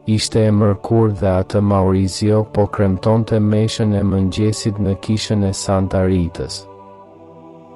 Ishte e mërkur dhe atë Maurizio po kremtonte meshën e mëngjesit në kishën e Santa Ritës.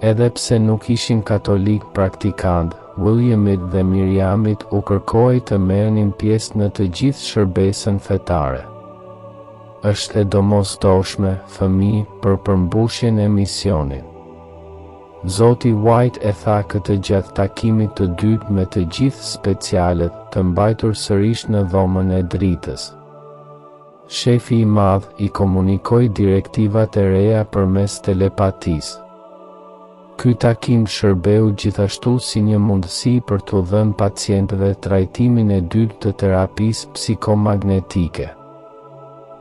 Edhe pse nuk ishin katolik praktikant, Williamit dhe Miriamit u kërkoi të merrnin pjesë në të gjithë shërbesën fetare. Është e domosdoshme, fëmijë, për përmbushjen e misionit. Zoti White e tha këtë gjatë takimit të dytë me të gjithë specialet, të mbajtur sërish në dhomën e dritës. Shefi i madh i komunikoi direktivat e reja përmes telepatisë. Ky takim shërbeu gjithashtu si një mundësi për t'u dhënë pacientëve trajtimin e dytë të terapisë psikomagnetike.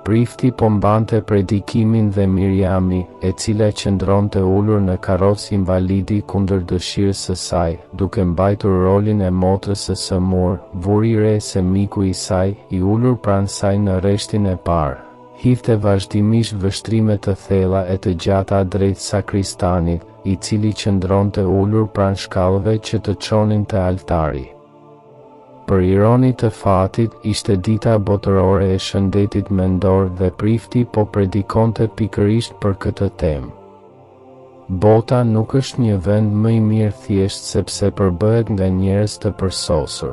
Prifti po mbante predikimin dhe Miriami, e cila qëndronte ulur në karrocë invalidi kundër dëshirës së saj, duke mbajtur rolin e motrës së sëmurë, vuri re se miku i saj, i ulur pranë saj në rreshtin e parë, hidhte vazhdimisht vështrime të thella e të gjata drejt sakristanit, i cili qëndronte ulur pranë shkallëve që të çonin te altari. Për ironi të fatit, ishte dita botërore e shëndetit mendor dhe prifti po predikonte pikërisht për këtë temë. Bota nuk është një vend më i mirë thjesht sepse përbëhet nga njerëz të përsosur.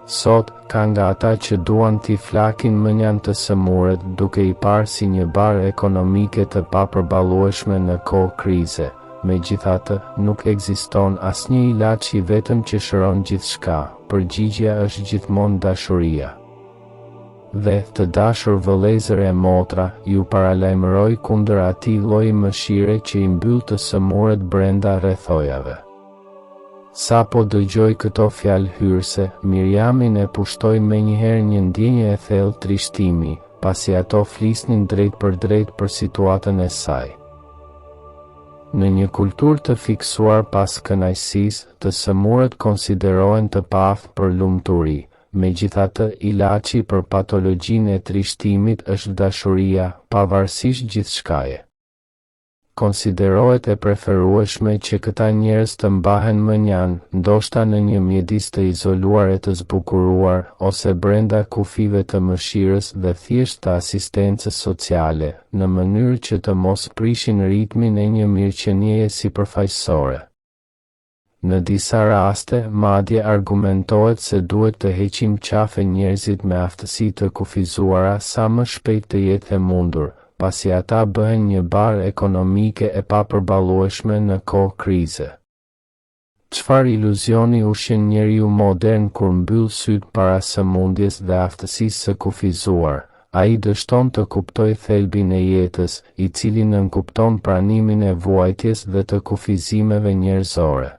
Sot, ka nga ata që duan t'i flakin mënjan të sëmurët duke i parë si një barë ekonomike të papërballueshme në kohë krize. Megjithatë, nuk ekziston asnjë ilaç i vetëm që shëron gjithçka, përgjigjja është gjithmonë dashuria. Dhe, të dashur vëllezër e motra, ju paralajmëroj kundër atij lloji mëshire që i mbyll të sëmurët brenda rrethojave. Sa po dëgjoj këto fjalë hyrëse, Miriamin e pushtoi menjëherë një ndjenjë e thellë trishtimi, pasi ato flisnin drejt për situatën e saj. Në një kulturë të fiksuar pas kënaqësisë, të sëmurët konsiderohen të paaftë për lumturi. Megjithatë, ilaçi për patologjinë e trishtimit është dashuria, pavarësisht gjithçkaje. Konsiderohet e preferueshme që këta njerëz të mbahen mënjan, ndoshta në një mjedis të izoluar e të zbukuruar, ose brenda kufive të mëshirës dhe thjesht të asistencës sociale, në mënyrë që të mos prishin ritmin e një mirëqenieje sipërfaqësore. Në disa raste, madje argumentohet se duhet të heqim qafe njerëzit me aftësi të kufizuara sa më shpejt të jetë e mundur, pasi ata bëhen një barë ekonomike e papërballueshme në kohë krize. Çfarë iluzioni ushqen njeriu modern kur mbyll syt para sëmundjes dhe aftësisë së kufizuar, ai dështon të kuptojë thelbin e jetës, i cili nënkupton pranimin e vuajtjes dhe të kufizimeve njerëzore.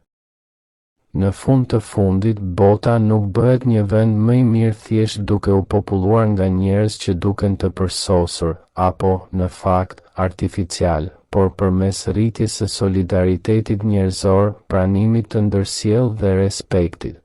Në fund të fundit, bota nuk bëhet një vend më i mirë thjesht duke u populluar nga njerëz që duken të përsosur, apo, në fakt, artificial, por përmes rritjes së solidaritetit njerëzor, pranimit të ndërsjellë dhe respektit.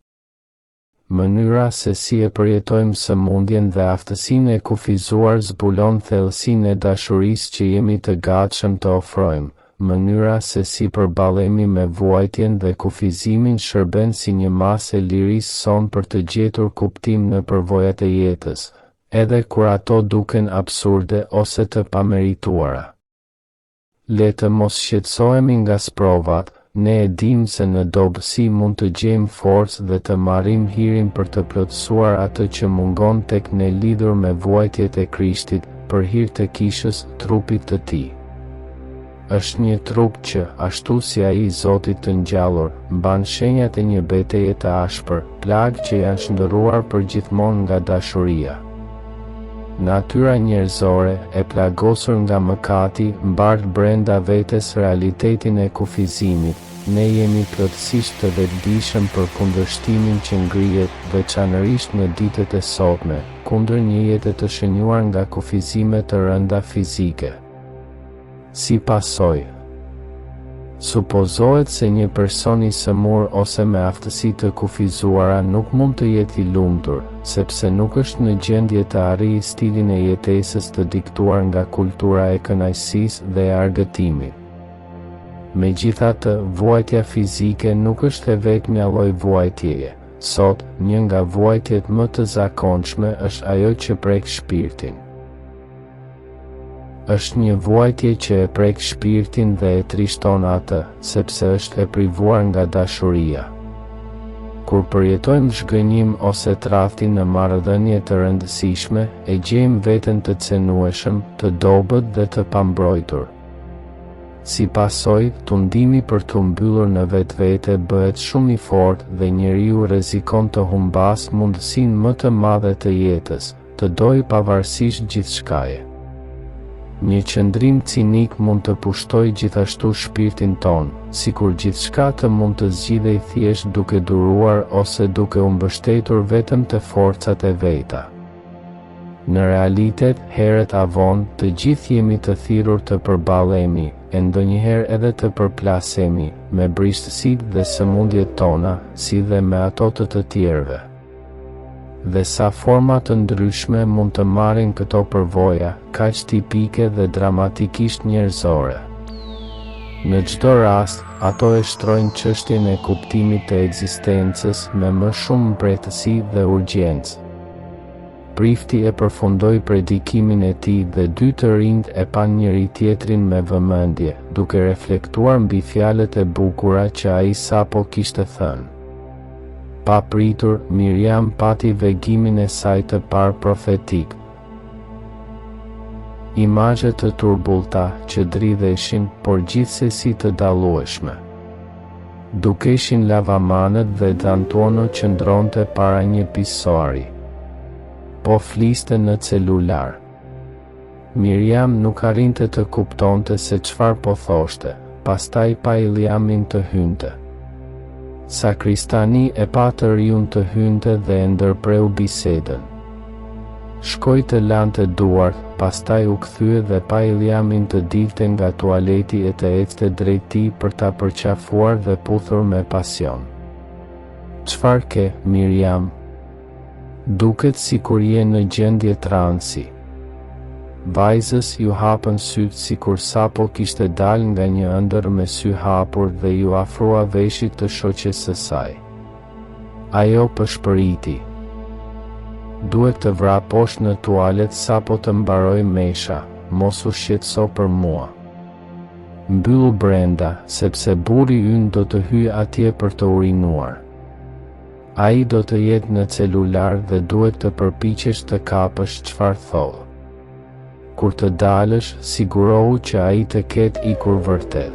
Mënyra se si e përjetojmë sëmundjen dhe aftësinë e kufizuar zbulon thellësinë e dashurisë që jemi të gatshëm të ofrojmë. Mënyra se si përballemi me vuajtjen dhe kufizimin shërben si një masë e lirisë son për të gjetur kuptim në përvojat e jetës, edhe kur ato duken absurde ose të pamerituara. Le të mos shqetësohemi nga sprovat, ne e dim se në dobësi mund të gjejmë forcë dhe të marrim hirin për të plotësuar atë që mungon tek ne lidhur me vuajtjet e Krishtit, për hir të kishës, trupit të tij. Është një trup që, ashtu si ai i Zotit të ngjallur, mban shenjat e një betejë të ashpër, plagë që janë shndërruar përgjithmonë nga dashuria. Natyra njerëzore, e plagosur nga mëkati, mbart brenda vetes realitetin e kufizimit. Ne jemi plotësisht të vetëdijshëm për kundërshtimin që ngrihet, veçanërisht në ditët e sotme, kundër një jete të shënjuar nga kufizime të rënda fizike. Si pasojë, supozohet se një person i sëmur ose me aftësi të kufizuara nuk mund të jetë i lumtur, sepse nuk është në gjendje të arrijë stilin e jetesës të diktuar nga kultura e kënaqësisë dhe e argëtimit. Megjithatë, vuajtja fizike nuk është e vetmja lloj vuajtjeje. Sot, një nga vuajtjet më të zakonshme është ajo që prek shpirtin. Është një vuajtje që e prek shpirtin dhe e trishton atë, sepse është e privuar nga dashuria. Kur përjetojmë zhgënjim ose tradhti në marrëdhënie të rëndësishme, e gjejmë veten të cenueshëm, të dobët dhe të pambrojtur. Si pasojë, tundimi për të mbyllur në vetvete bëhet shumë i fortë dhe njeriu rrezikon të humbas mundësinë më të madhe të jetës, të dojë pavarësisht gjithçkaje. Një qëndrim cinik mund të pushtoj gjithashtu shpirtin ton, sikur gjithçka të mund të zgjidhej thjesht duke duruar ose duke u mbështetur vetëm te forcat e veta. Në realitet, herët avon, të gjithë jemi të thirrur të përballemi, e ndonjëherë edhe të përplasemi, me bristësitë dhe sëmundjet tona, si dhe me ato të tjerëve. Dhe sa forma të ndryshme mund të marrin këto përvoja, kaq tipike dhe dramatikisht njerëzore. Në çdo rast, ato e shtrojnë çështjen e kuptimit të ekzistencës me më shumë mbretësi dhe urgjencë. Prifti e përfundoi predikimin e tij dhe dy të rinjt e pan njëri tjetrin me vëmendje, duke reflektuar mbi fjalët e bukura që ai sapo kishte thënë. Pa pritur, Miriam pati vegimin e saj të parë profetik. Imazhe të turbullta që dridheshin, por gjithsesi të dallueshme. Dukeshin lavamanët dhe D'Antuono qëndronte para një pisoari. Po fliste në celular. Miriam nuk arrinte të kuptonte se çfarë po thoshte, pastaj pa Iliamin të hynte. Sakristani e pa të riun të hynte dhe e ndërpreu bisedën. Shkoi të lante duart, pastaj u kthye dhe pa Iliamin të dilte nga tualeti e të ecte drejt tij për ta përqafuar dhe puthur me pasion. "Çfarë ke, Miriam? Duket sikur je në gjendje transi." Vajzës ju hapën syt sikur sapo kishte dal nga një ëndër me sy hapur dhe ju afrua veshit të shoqes së saj. Ajo pëshpëriti. "Duhet të vra poshtë në tualet sapo të mbaroj mesha, mos u shqetëso për mua. Mbyllu brenda, sepse burri ynë do të hyjë atje për të urinuar. Ai do të jetë në celular dhe duhet të përpiqesh të kapësh çfarë thotë. Kur të dalësh, sigurohu që ai të ketë ikur vërtet.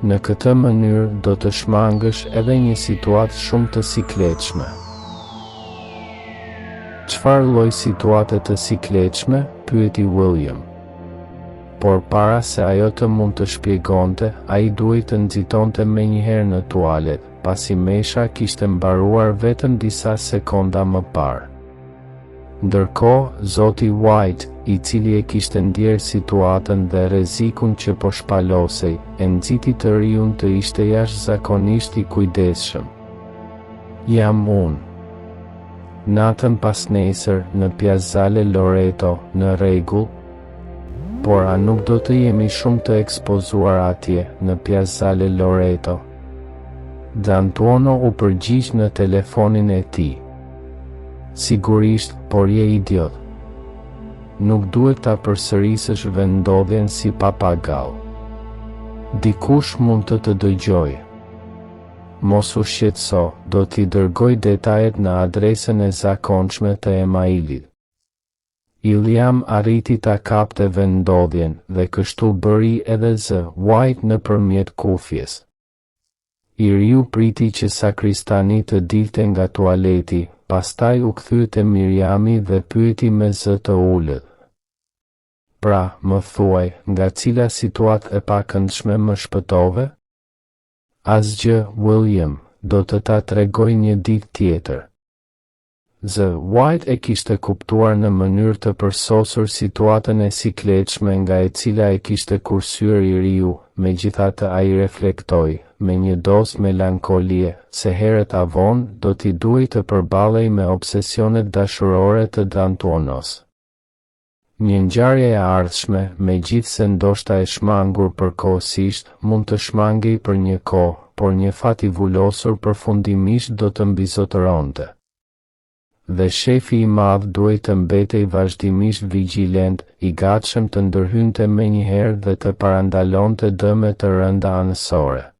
Në këtë mënyrë do të shmangësh edhe një situatë shumë të sikletshme." "Çfarë lloj situate të sikletshme?" pyeti William. Por para se ajo të mund të shpjegonte, ai duhej të nxitonte menjëherë në tualet, pasi mesha kishte mbaruar vetëm disa sekonda më parë. Ndërkohë, zoti White, i cili e kishte ndjerë situatën dhe rrezikun që po shpalosej, e nxiti të riun të ishte jashtëzakonisht i kujdesshëm. "Jam unë. Natën pas nesër, në Piazzale Loreto, në rregull? Por a nuk do të jemi shumë të ekspozuar atje, në Piazzale Loreto?" D'Antuono u përgjigj në telefonin e tij. "Sigurisht, por je idiot. Nuk duhet ta përsërisësh vendodhjen si papagall. Dikush mund të dëgjojë. Mos u shqetëso, do t'i dërgoj detajet në adresën e zakonshme të emailit." Iliam arriti ta kapte vendodhjen dhe kështu bëri edhe zë White nëpërmjet kufjes. I riu priti që sakristani të dilte nga tualeti, pastaj u kthye te Miriami dhe pyeti me zë të ulët. "Pra, më thuaj, nga cila situatë e pakëndshme më shpëtove?" "Asgjë, William, do të ta tregoj një ditë tjetër." Zë White e kishte kuptuar në mënyrë të përsosur situatën e sikletshme nga e cila e kishte kursyer i riu, megjithatë ai reflektoi, me një dozë melankolie, se herët avon do t'i duhej të përballej me obsesionet dashurore të D'Antuonos. Një ngjarje e ardhshme, megjithse ndoshta e shmangur përkohësisht, mund të shmangej për një kohë, por një fat i vullosur përfundimisht do të mbizotëronte. Dhe shefi i madh duhet të mbetej vazhdimisht vigjilent, i gatshëm të ndërhynte menjëherë dhe të parandalonte dëme të rënda anësore.